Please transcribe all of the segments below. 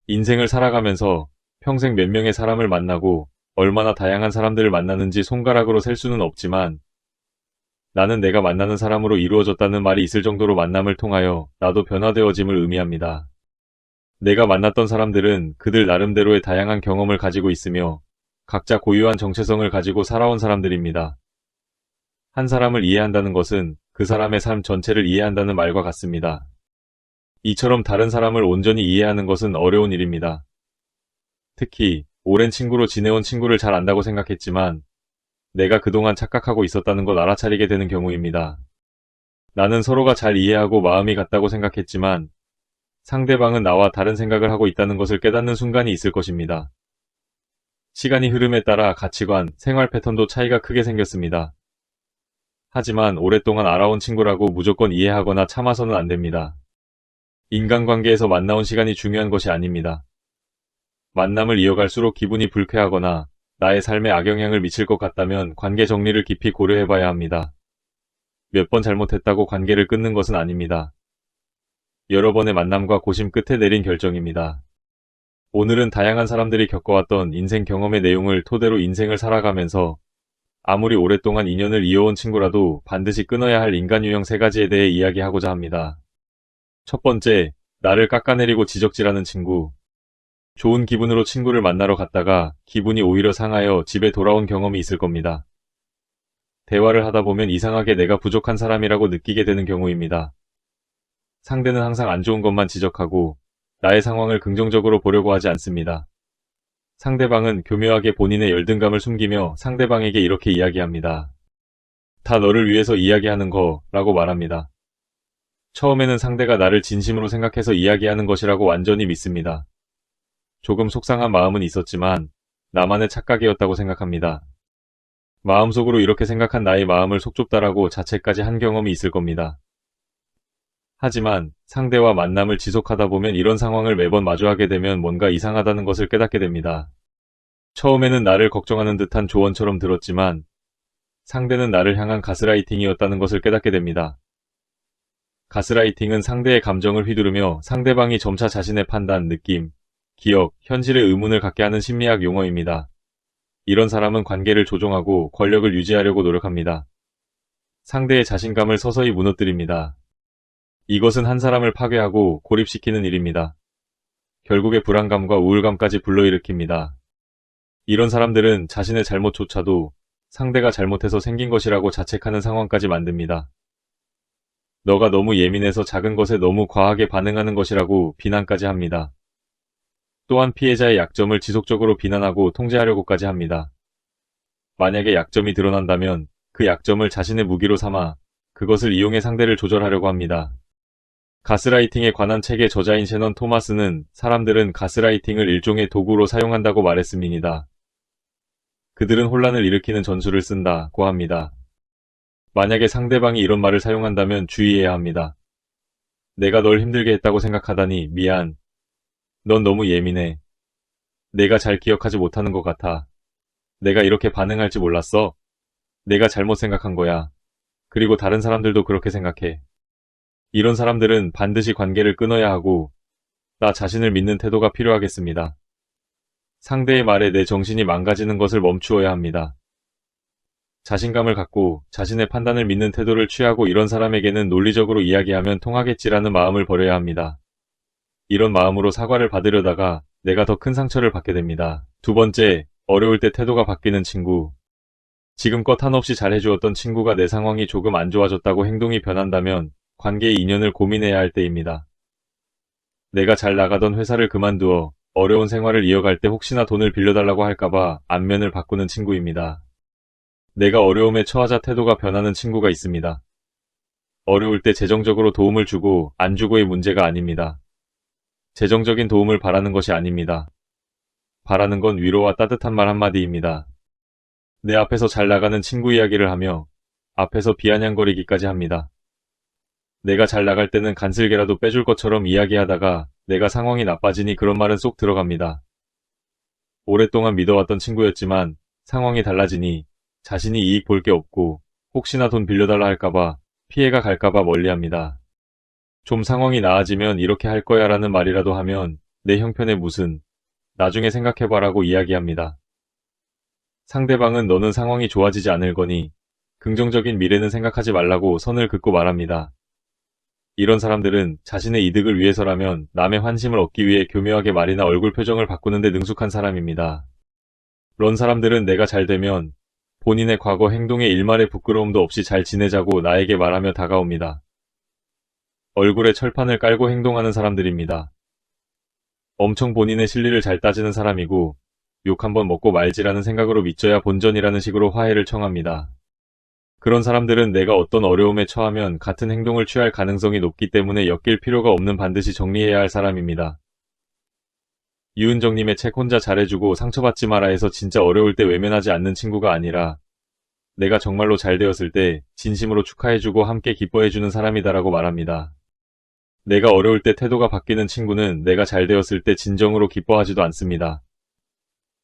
인생을 살아가면서 평생 몇 명의 사람을 만나고 얼마나 다양한 사람들을 만나는지 손가락으로 셀 수는 없지만 나는 내가 만나는 사람으로 이루어졌다는 말이 있을 정도로 만남을 통하여 나도 변화되어짐을 의미합니다. 내가 만났던 사람들은 그들 나름대로의 다양한 경험을 가지고 있으며 각자 고유한 정체성을 가지고 살아온 사람들입니다. 한 사람을 이해한다는 것은 그 사람의 삶 전체를 이해한다는 말과 같습니다. 이처럼 다른 사람을 온전히 이해하는 것은 어려운 일입니다. 특히 오랜 친구로 지내온 친구를 잘 안다고 생각했지만 내가 그동안 착각하고 있었다는 걸 알아차리게 되는 경우입니다. 나는 서로가 잘 이해하고 마음이 같다고 생각했지만 상대방은 나와 다른 생각을 하고 있다는 것을 깨닫는 순간이 있을 것입니다. 시간이 흐름에 따라 가치관, 생활 패턴도 차이가 크게 생겼습니다. 하지만 오랫동안 알아온 친구라고 무조건 이해하거나 참아서는 안 됩니다. 인간관계에서 만나온 시간이 중요한 것이 아닙니다. 만남을 이어갈수록 기분이 불쾌하거나 나의 삶에 악영향을 미칠 것 같다면 관계 정리를 깊이 고려해봐야 합니다. 몇 번 잘못했다고 관계를 끊는 것은 아닙니다. 여러 번의 만남과 고심 끝에 내린 결정입니다. 오늘은 다양한 사람들이 겪어왔던 인생 경험의 내용을 토대로 인생을 살아가면서 아무리 오랫동안 인연을 이어온 친구라도 반드시 끊어야 할 인간 유형 3가지에 대해 이야기하고자 합니다. 첫 번째, 나를 깎아내리고 지적질하는 친구. 좋은 기분으로 친구를 만나러 갔다가 기분이 오히려 상하여 집에 돌아온 경험이 있을 겁니다. 대화를 하다 보면 이상하게 내가 부족한 사람이라고 느끼게 되는 경우입니다. 상대는 항상 안 좋은 것만 지적하고 나의 상황을 긍정적으로 보려고 하지 않습니다. 상대방은 교묘하게 본인의 열등감을 숨기며 상대방에게 이렇게 이야기합니다. 다 너를 위해서 이야기하는 거라고 말합니다. 처음에는 상대가 나를 진심으로 생각해서 이야기하는 것이라고 완전히 믿습니다. 조금 속상한 마음은 있었지만 나만의 착각이었다고 생각합니다. 마음속으로 이렇게 생각한 나의 마음을 속 좁다라고 자책까지 한 경험이 있을 겁니다. 하지만 상대와 만남을 지속하다 보면 이런 상황을 매번 마주하게 되면 뭔가 이상하다는 것을 깨닫게 됩니다. 처음에는 나를 걱정하는 듯한 조언처럼 들었지만 상대는 나를 향한 가스라이팅이었다는 것을 깨닫게 됩니다. 가스라이팅은 상대의 감정을 휘두르며 상대방이 점차 자신의 판단, 느낌, 기억, 현실에 의문을 갖게 하는 심리학 용어입니다. 이런 사람은 관계를 조종하고 권력을 유지하려고 노력합니다. 상대의 자신감을 서서히 무너뜨립니다. 이것은 한 사람을 파괴하고 고립시키는 일입니다. 결국에 불안감과 우울감까지 불러일으킵니다. 이런 사람들은 자신의 잘못조차도 상대가 잘못해서 생긴 것이라고 자책하는 상황까지 만듭니다. 너가 너무 예민해서 작은 것에 너무 과하게 반응하는 것이라고 비난까지 합니다. 또한 피해자의 약점을 지속적으로 비난하고 통제하려고까지 합니다. 만약에 약점이 드러난다면 그 약점을 자신의 무기로 삼아 그것을 이용해 상대를 조절하려고 합니다. 가스라이팅에 관한 책의 저자인 셰넌 토마스는 사람들은 가스라이팅을 일종의 도구로 사용한다고 말했습니다. 그들은 혼란을 일으키는 전술을 쓴다고 합니다. 만약에 상대방이 이런 말을 사용한다면 주의해야 합니다. 내가 널 힘들게 했다고 생각하다니 미안. 넌 너무 예민해. 내가 잘 기억하지 못하는 것 같아. 내가 이렇게 반응할지 몰랐어. 내가 잘못 생각한 거야. 그리고 다른 사람들도 그렇게 생각해. 이런 사람들은 반드시 관계를 끊어야 하고 나 자신을 믿는 태도가 필요하겠습니다. 상대의 말에 내 정신이 망가지는 것을 멈추어야 합니다. 자신감을 갖고 자신의 판단을 믿는 태도를 취하고 이런 사람에게는 논리적으로 이야기하면 통하겠지라는 마음을 버려야 합니다. 이런 마음으로 사과를 받으려다가 내가 더 큰 상처를 받게 됩니다. 두 번째, 어려울 때 태도가 바뀌는 친구. 지금껏 한없이 잘해주었던 친구가 내 상황이 조금 안 좋아졌다고 행동이 변한다면 관계의 인연을 고민해야 할 때입니다. 내가 잘 나가던 회사를 그만두어 어려운 생활을 이어갈 때 혹시나 돈을 빌려달라고 할까봐 안면을 바꾸는 친구입니다. 내가 어려움에 처하자 태도가 변하는 친구가 있습니다. 어려울 때 재정적으로 도움을 주고 안 주고의 문제가 아닙니다. 재정적인 도움을 바라는 것이 아닙니다. 바라는 건 위로와 따뜻한 말 한마디입니다. 내 앞에서 잘 나가는 친구 이야기를 하며 앞에서 비아냥거리기까지 합니다. 내가 잘 나갈 때는 간슬개라도 빼줄 것처럼 이야기하다가 내가 상황이 나빠지니 그런 말은 쏙 들어갑니다. 오랫동안 믿어왔던 친구였지만 상황이 달라지니 자신이 이익 볼 게 없고 혹시나 돈 빌려달라 할까봐 피해가 갈까봐 멀리합니다. 좀 상황이 나아지면 이렇게 할 거야 라는 말이라도 하면 내 형편에 무슨, 나중에 생각해봐라고 이야기합니다. 상대방은 너는 상황이 좋아지지 않을 거니 긍정적인 미래는 생각하지 말라고 선을 긋고 말합니다. 이런 사람들은 자신의 이득을 위해서라면 남의 환심을 얻기 위해 교묘하게 말이나 얼굴 표정을 바꾸는데 능숙한 사람입니다. 그런 사람들은 내가 잘 되면 본인의 과거 행동에 일말의 부끄러움도 없이 잘 지내자고 나에게 말하며 다가옵니다. 얼굴에 철판을 깔고 행동하는 사람들입니다. 엄청 본인의 실리를 잘 따지는 사람이고 욕 한번 먹고 말지라는 생각으로 믿져야 본전이라는 식으로 화해를 청합니다. 그런 사람들은 내가 어떤 어려움에 처하면 같은 행동을 취할 가능성이 높기 때문에 엮일 필요가 없는 반드시 정리해야 할 사람입니다. 유은정님의 책 혼자 잘해주고 상처받지 마라 해서 진짜 어려울 때 외면하지 않는 친구가 아니라 내가 정말로 잘 되었을 때 진심으로 축하해주고 함께 기뻐해주는 사람이다라고 말합니다. 내가 어려울 때 태도가 바뀌는 친구는 내가 잘 되었을 때 진정으로 기뻐하지도 않습니다.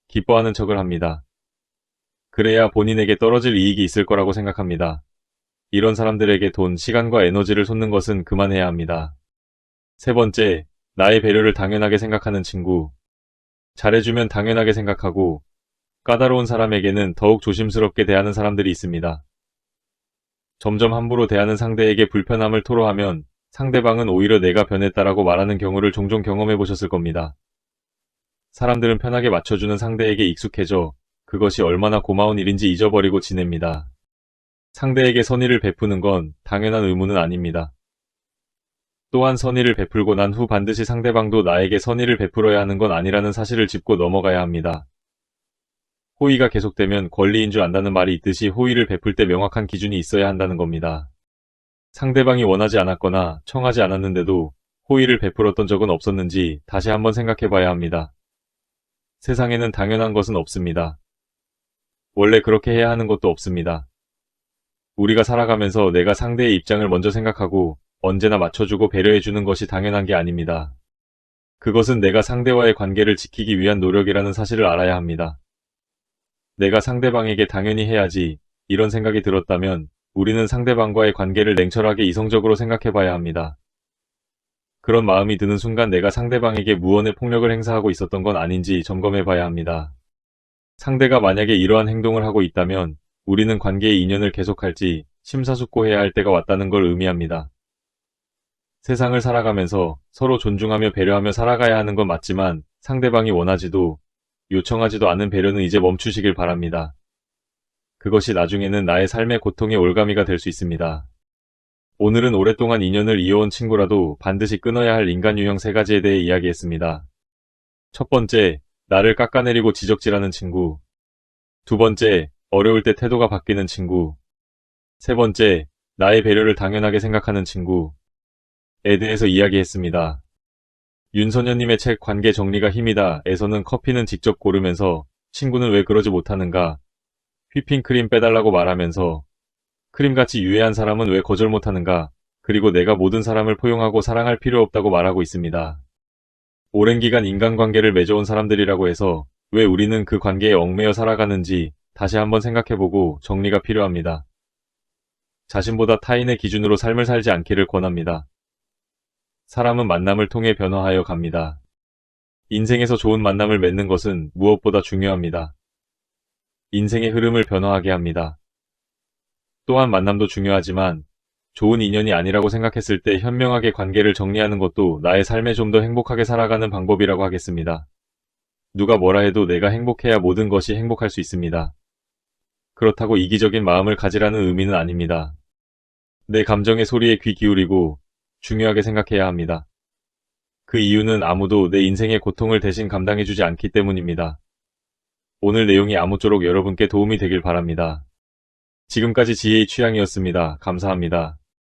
기뻐하는 척을 합니다. 그래야 본인에게 떨어질 이익이 있을 거라고 생각합니다. 이런 사람들에게 돈, 시간과 에너지를 쏟는 것은 그만해야 합니다. 세 번째, 나의 배려를 당연하게 생각하는 친구. 잘해주면 당연하게 생각하고 까다로운 사람에게는 더욱 조심스럽게 대하는 사람들이 있습니다. 점점 함부로 대하는 상대에게 불편함을 토로하면 상대방은 오히려 내가 변했다라고 말하는 경우를 종종 경험해 보셨을 겁니다. 사람들은 편하게 맞춰주는 상대에게 익숙해져 그것이 얼마나 고마운 일인지 잊어버리고 지냅니다. 상대에게 선의를 베푸는 건 당연한 의무는 아닙니다. 또한 선의를 베풀고 난 후 반드시 상대방도 나에게 선의를 베풀어야 하는 건 아니라는 사실을 짚고 넘어가야 합니다. 호의가 계속되면 권리인 줄 안다는 말이 있듯이 호의를 베풀 때 명확한 기준이 있어야 한다는 겁니다. 상대방이 원하지 않았거나 청하지 않았는데도 호의를 베풀었던 적은 없었는지 다시 한번 생각해 봐야 합니다. 세상에는 당연한 것은 없습니다. 원래 그렇게 해야 하는 것도 없습니다. 우리가 살아가면서 내가 상대의 입장을 먼저 생각하고 언제나 맞춰주고 배려해주는 것이 당연한 게 아닙니다. 그것은 내가 상대와의 관계를 지키기 위한 노력이라는 사실을 알아야 합니다. 내가 상대방에게 당연히 해야지 이런 생각이 들었다면 우리는 상대방과의 관계를 냉철하게 이성적으로 생각해 봐야 합니다. 그런 마음이 드는 순간 내가 상대방에게 무언의 폭력을 행사하고 있었던 건 아닌지 점검해 봐야 합니다. 상대가 만약에 이러한 행동을 하고 있다면 우리는 관계의 인연을 계속할지 심사숙고해야 할 때가 왔다는 걸 의미합니다. 세상을 살아가면서 서로 존중하며 배려하며 살아가야 하는 건 맞지만 상대방이 원하지도 요청하지도 않은 배려는 이제 멈추시길 바랍니다. 그것이 나중에는 나의 삶의 고통의 올가미가 될 수 있습니다. 오늘은 오랫동안 인연을 이어온 친구라도 반드시 끊어야 할 인간 유형 3가지에 대해 이야기했습니다. 첫 번째, 나를 깎아내리고 지적질하는 친구. 두 번째, 어려울 때 태도가 바뀌는 친구. 세 번째, 나의 배려를 당연하게 생각하는 친구에 대해서 이야기했습니다. 윤선현님의 책 관계 정리가 힘이다 에서는 커피는 직접 고르면서 친구는 왜 그러지 못하는가, 휘핑크림 빼달라고 말하면서 크림같이 유해한 사람은 왜 거절 못하는가, 그리고 내가 모든 사람을 포용하고 사랑할 필요 없다고 말하고 있습니다. 오랜 기간 인간관계를 맺어온 사람들이라고 해서 왜 우리는 그 관계에 얽매여 살아가는지 다시 한번 생각해보고 정리가 필요합니다. 자신보다 타인의 기준으로 삶을 살지 않기를 권합니다. 사람은 만남을 통해 변화하여 갑니다. 인생에서 좋은 만남을 맺는 것은 무엇보다 중요합니다. 인생의 흐름을 변화하게 합니다. 또한 만남도 중요하지만 좋은 인연이 아니라고 생각했을 때 현명하게 관계를 정리하는 것도 나의 삶에 좀 더 행복하게 살아가는 방법이라고 하겠습니다. 누가 뭐라 해도 내가 행복해야 모든 것이 행복할 수 있습니다. 그렇다고 이기적인 마음을 가지라는 의미는 아닙니다. 내 감정의 소리에 귀 기울이고 중요하게 생각해야 합니다. 그 이유는 아무도 내 인생의 고통을 대신 감당해주지 않기 때문입니다. 오늘 내용이 아무쪼록 여러분께 도움이 되길 바랍니다. 지금까지 지혜의 취향이었습니다. 감사합니다.